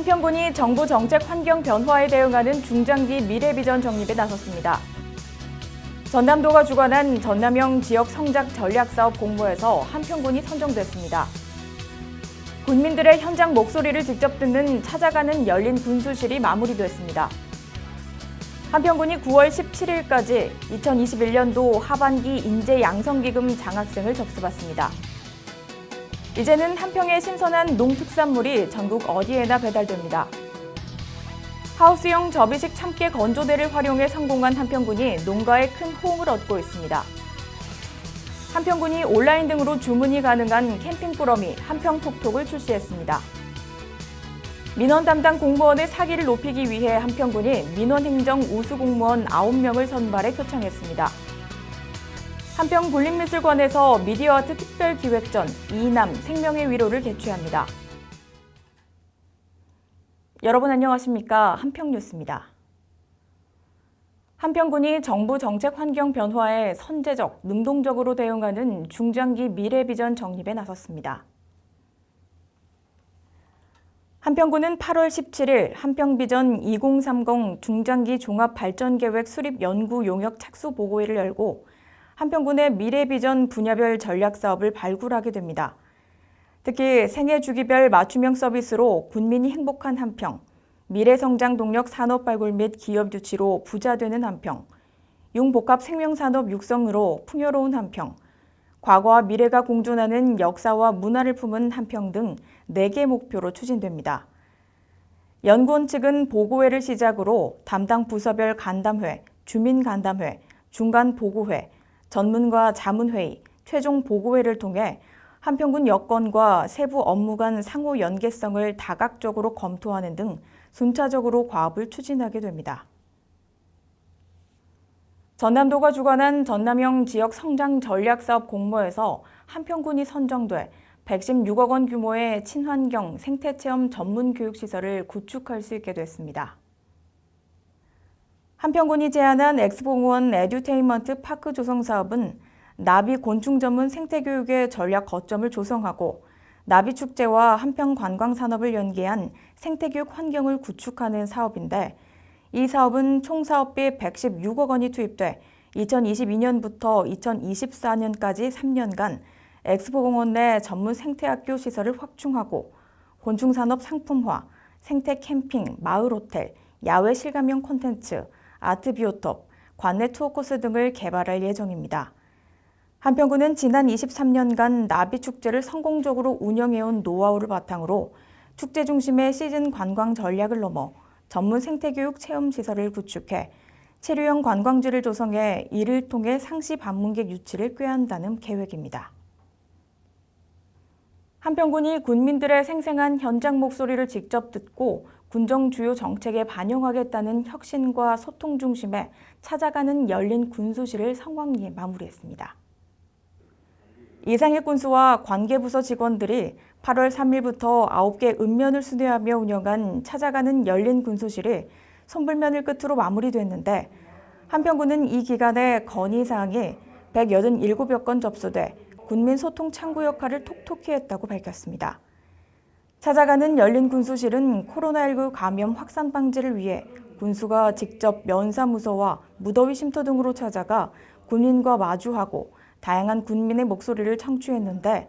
한평군이 정부 정책 환경 변화에 대응하는 중장기 미래비전 정립에 나섰습니다. 전남도가 주관한 전남형 지역 성장 전략사업 공모에서 한평군이 선정됐습니다. 군민들의 현장 목소리를 직접 듣는 찾아가는 열린 군수실이 마무리됐습니다. 한평군이 9월 17일까지 2021년도 하반기 인재 양성기금 장학생을 접수받습니다. 이제는 한평의 신선한 농특산물이 전국 어디에나 배달됩니다. 하우스형 접이식 참깨 건조대를 활용해 성공한 한평군이 농가에 큰 호응을 얻고 있습니다. 한평군이 온라인 등으로 주문이 가능한 캠핑 꾸러미 한평톡톡을 출시했습니다. 민원 담당 공무원의 사기를 높이기 위해 한평군이 민원행정 우수공무원 9명을 선발해 표창했습니다. 한평군립미술관에서 미디어아트 특별기획전 이남 생명의 위로를 개최합니다. 여러분 안녕하십니까? 한평뉴스입니다. 한평군이 정부 정책 환경 변화에 선제적, 능동적으로 대응하는 중장기 미래비전 정립에 나섰습니다. 한평군은 8월 17일 한평비전 2030 중장기 종합발전계획 수립 연구 용역 착수 보고회를 열고 한평군의 미래비전 분야별 전략사업을 발굴하게 됩니다. 특히 생애 주기별 맞춤형 서비스로 군민이 행복한 한평, 미래성장 동력 산업 발굴 및 기업 유치로 부자 되는 한평, 융복합 생명산업 육성으로 풍요로운 한평, 과거와 미래가 공존하는 역사와 문화를 품은 한평 등 4개 목표로 추진됩니다. 연구원 측은 보고회를 시작으로 담당 부서별 간담회, 주민간담회, 중간보고회, 전문가 자문회의, 최종 보고회를 통해 한평군 여건과 세부 업무 간 상호 연계성을 다각적으로 검토하는 등 순차적으로 과업을 추진하게 됩니다. 전남도가 주관한 전남형 지역 성장 전략사업 공모에서 한평군이 선정돼 116억 원 규모의 친환경 생태체험 전문 교육시설을 구축할 수 있게 됐습니다. 한평군이 제안한 엑스봉원 에듀테인먼트 파크 조성 사업은 나비 곤충 전문 생태교육의 전략 거점을 조성하고 나비 축제와 한평 관광 산업을 연계한 생태교육 환경을 구축하는 사업인데 이 사업은 총 사업비 116억 원이 투입돼 2022년부터 2024년까지 3년간 엑스포공원 내 전문 생태학교 시설을 확충하고 곤충산업 상품화, 생태 캠핑, 마을 호텔, 야외 실감형 콘텐츠, 아트 비오톱, 관내 투어 코스 등을 개발할 예정입니다. 한평군은 지난 23년간 나비 축제를 성공적으로 운영해온 노하우를 바탕으로 축제 중심의 시즌 관광 전략을 넘어 전문 생태교육 체험시설을 구축해 체류형 관광지를 조성해 이를 통해 상시 방문객 유치를 꾀한다는 계획입니다. 한평군이 군민들의 생생한 현장 목소리를 직접 듣고 군정 주요 정책에 반영하겠다는 혁신과 소통 중심의 찾아가는 열린 군수실을 성황리에 마무리했습니다. 이상일 군수와 관계부서 직원들이 8월 3일부터 9개 읍면을 순회하며 운영한 찾아가는 열린 군수실이 손불면을 끝으로 마무리됐는데 한평군은 이 기간에 건의사항이 187여 건 접수돼 군민 소통 창구 역할을 톡톡히 했다고 밝혔습니다. 찾아가는 열린 군수실은 코로나19 감염 확산 방지를 위해 군수가 직접 면사무소와 무더위 쉼터 등으로 찾아가 군민과 마주하고 다양한 군민의 목소리를 청취했는데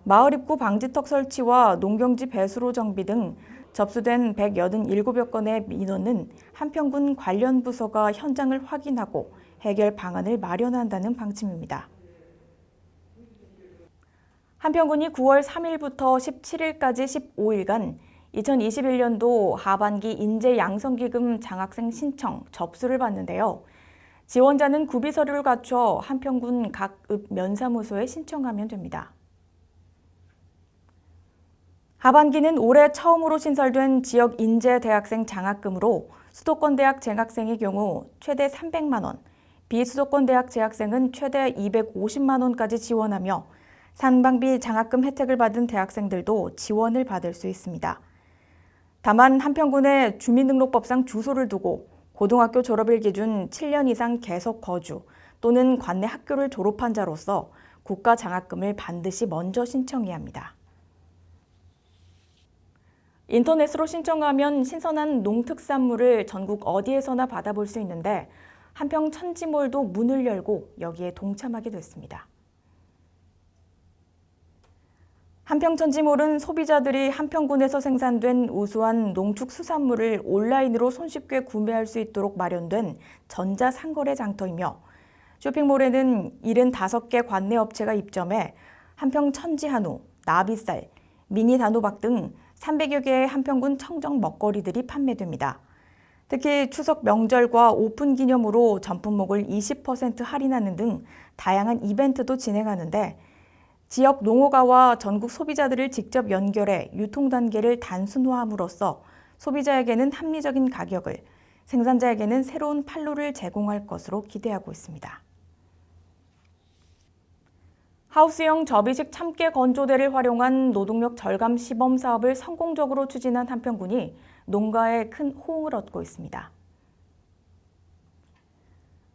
마을 입구 방지턱 설치와 농경지 배수로 정비 등 접수된 187여 건의 민원은 한평군 관련 부서가 현장을 확인하고 해결 방안을 마련한다는 방침입니다. 한평군이 9월 3일부터 17일까지 15일간 2021년도 하반기 인재 양성기금 장학생 신청 접수를 받는데요. 지원자는 구비 서류를 갖춰 한평군 각 읍 면사무소에 신청하면 됩니다. 하반기는 올해 처음으로 신설된 지역 인재 대학생 장학금으로 수도권 대학 재학생의 경우 최대 300만 원, 비수도권 대학 재학생은 최대 250만 원까지 지원하며 상반기 장학금 혜택을 받은 대학생들도 지원을 받을 수 있습니다. 다만 한평군에 주민등록법상 주소를 두고 고등학교 졸업일 기준 7년 이상 계속 거주 또는 관내 학교를 졸업한 자로서 국가 장학금을 반드시 먼저 신청해야 합니다. 인터넷으로 신청하면 신선한 농특산물을 전국 어디에서나 받아볼 수 있는데 한평 천지몰도 문을 열고 여기에 동참하게 됐습니다. 한평 천지몰은 소비자들이 한평군에서 생산된 우수한 농축수산물을 온라인으로 손쉽게 구매할 수 있도록 마련된 전자상거래 장터이며 쇼핑몰에는 75개 관내 업체가 입점해 한평 천지한우, 나비쌀, 미니 단호박 등 300여 개의 한평군 청정 먹거리들이 판매됩니다. 특히 추석 명절과 오픈 기념으로 전품목을 20% 할인하는 등 다양한 이벤트도 진행하는데 지역 농어가와 전국 소비자들을 직접 연결해 유통 단계를 단순화함으로써 소비자에게는 합리적인 가격을, 생산자에게는 새로운 판로를 제공할 것으로 기대하고 있습니다. 하우스형 접이식 참깨 건조대를 활용한 노동력 절감 시범 사업을 성공적으로 추진한 한평군이 농가에 큰 호응을 얻고 있습니다.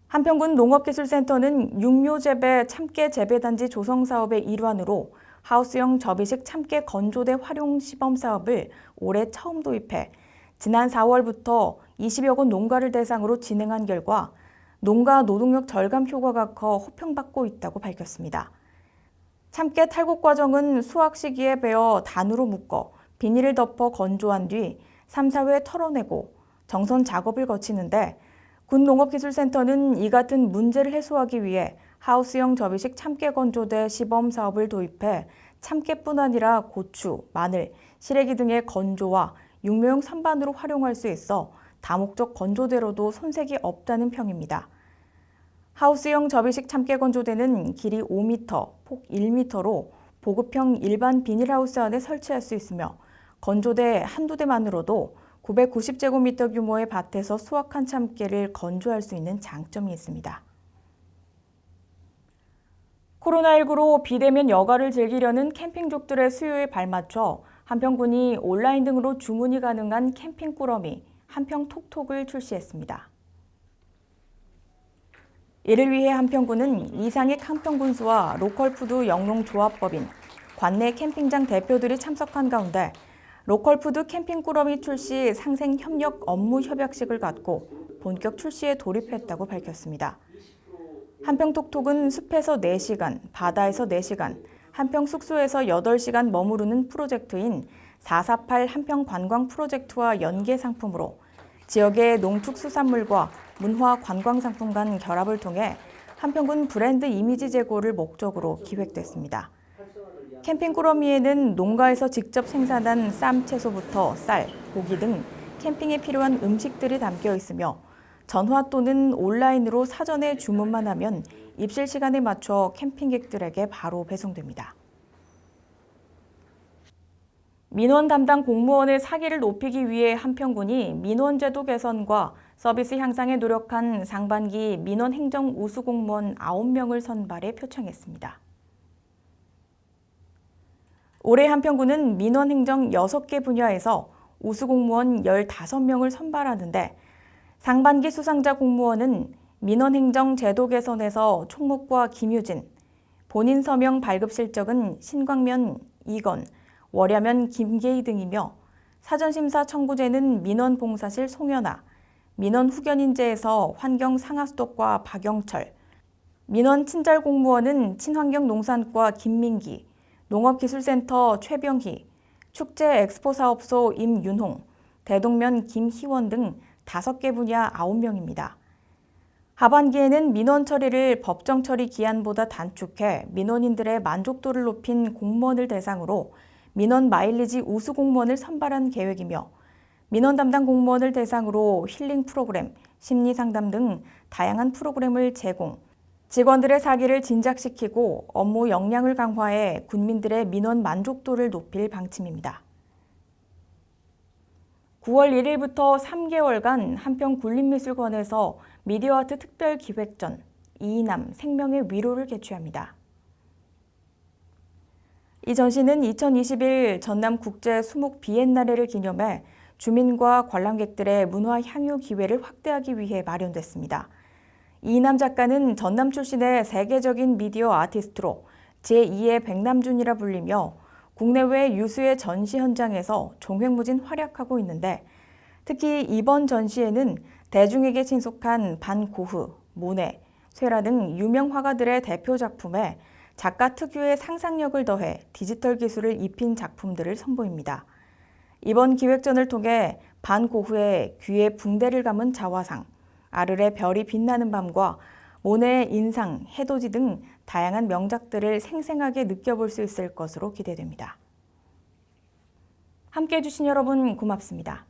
한평군 농업기술센터는 육묘재배 참깨 재배단지 조성 사업의 일환으로 하우스형 접이식 참깨 건조대 활용 시범 사업을 올해 처음 도입해 지난 4월부터 20여 곳 농가를 대상으로 진행한 결과 농가 노동력 절감 효과가 커 호평받고 있다고 밝혔습니다. 참깨 탈곡 과정은 수확 시기에 베어 단으로 묶어 비닐을 덮어 건조한 뒤 3, 4회 털어내고 정선 작업을 거치는데 군 농업기술센터는 이 같은 문제를 해소하기 위해 하우스형 접이식 참깨 건조대 시범 사업을 도입해 참깨뿐 아니라 고추, 마늘, 시래기 등의 건조와 육묘용 선반으로 활용할 수 있어 다목적 건조대로도 손색이 없다는 평입니다. 하우스형 접이식 참깨 건조대는 길이 5m, 폭 1m로 보급형 일반 비닐하우스 안에 설치할 수 있으며 건조대 한두 대만으로도 990제곱미터 규모의 밭에서 수확한 참깨를 건조할 수 있는 장점이 있습니다. 코로나19로 비대면 여가를 즐기려는 캠핑족들의 수요에 발맞춰 한평군이 온라인 등으로 주문이 가능한 캠핑 꾸러미 한평톡톡을 출시했습니다. 이를 위해 한평군은 이상익 한평군수와 로컬푸드 영농조합법인, 관내 캠핑장 대표들이 참석한 가운데 로컬푸드 캠핑 꾸러미 출시 상생 협력 업무 협약식을 갖고 본격 출시에 돌입했다고 밝혔습니다. 한평톡톡은 숲에서 4시간, 바다에서 4시간, 한평 숙소에서 8시간 머무르는 프로젝트인 448 한평 관광 프로젝트와 연계 상품으로 지역의 농축수산물과 문화 관광 상품 간 결합을 통해 한평군 브랜드 이미지 제고를 목적으로 기획됐습니다. 캠핑 꾸러미에는 농가에서 직접 생산한 쌈 채소부터 쌀, 고기 등 캠핑에 필요한 음식들이 담겨 있으며 전화 또는 온라인으로 사전에 주문만 하면 입실 시간에 맞춰 캠핑객들에게 바로 배송됩니다. 민원 담당 공무원의 사기를 높이기 위해 한평군이 민원제도 개선과 서비스 향상에 노력한 상반기 민원행정 우수공무원 9명을 선발해 표창했습니다. 올해 한평군은 민원행정 6개 분야에서 우수공무원 15명을 선발하는데 상반기 수상자 공무원은 민원행정 제도 개선에서 총무과 김유진, 본인 서명 발급 실적은 신광면 이건, 월야면 김계희 등이며 사전심사 청구제는 민원봉사실 송연아, 민원후견인제에서 환경상하수도과 박영철, 민원친절공무원은 친환경농산과 김민기, 농업기술센터 최병희, 축제엑스포사업소 임윤홍, 대동면 김희원 등 5개 분야 9명입니다. 하반기에는 민원 처리를 법정 처리 기한보다 단축해 민원인들의 만족도를 높인 공무원을 대상으로 민원 마일리지 우수 공무원을 선발한 계획이며 민원 담당 공무원을 대상으로 힐링 프로그램, 심리 상담 등 다양한 프로그램을 제공, 직원들의 사기를 진작시키고 업무 역량을 강화해 군민들의 민원 만족도를 높일 방침입니다. 9월 1일부터 3개월간 한평군립미술관에서 미디어아트 특별기획전 이이남 생명의 위로를 개최합니다. 이 전시는 2021 전남국제 수목 비엔날레를 기념해 주민과 관람객들의 문화 향유 기회를 확대하기 위해 마련됐습니다. 이이남 작가는 전남 출신의 세계적인 미디어 아티스트로 제2의 백남준이라 불리며 국내외 유수의 전시 현장에서 종횡무진 활약하고 있는데 특히 이번 전시에는 대중에게 친숙한 반 고흐, 모네, 쇠라 등 유명 화가들의 대표 작품에 작가 특유의 상상력을 더해 디지털 기술을 입힌 작품들을 선보입니다. 이번 기획전을 통해 반 고흐의 귀에 붕대를 감은 자화상, 아르의 별이 빛나는 밤과 모네의 인상, 해돋이 등 다양한 명작들을 생생하게 느껴볼 수 있을 것으로 기대됩니다. 함께해 주신 여러분 고맙습니다.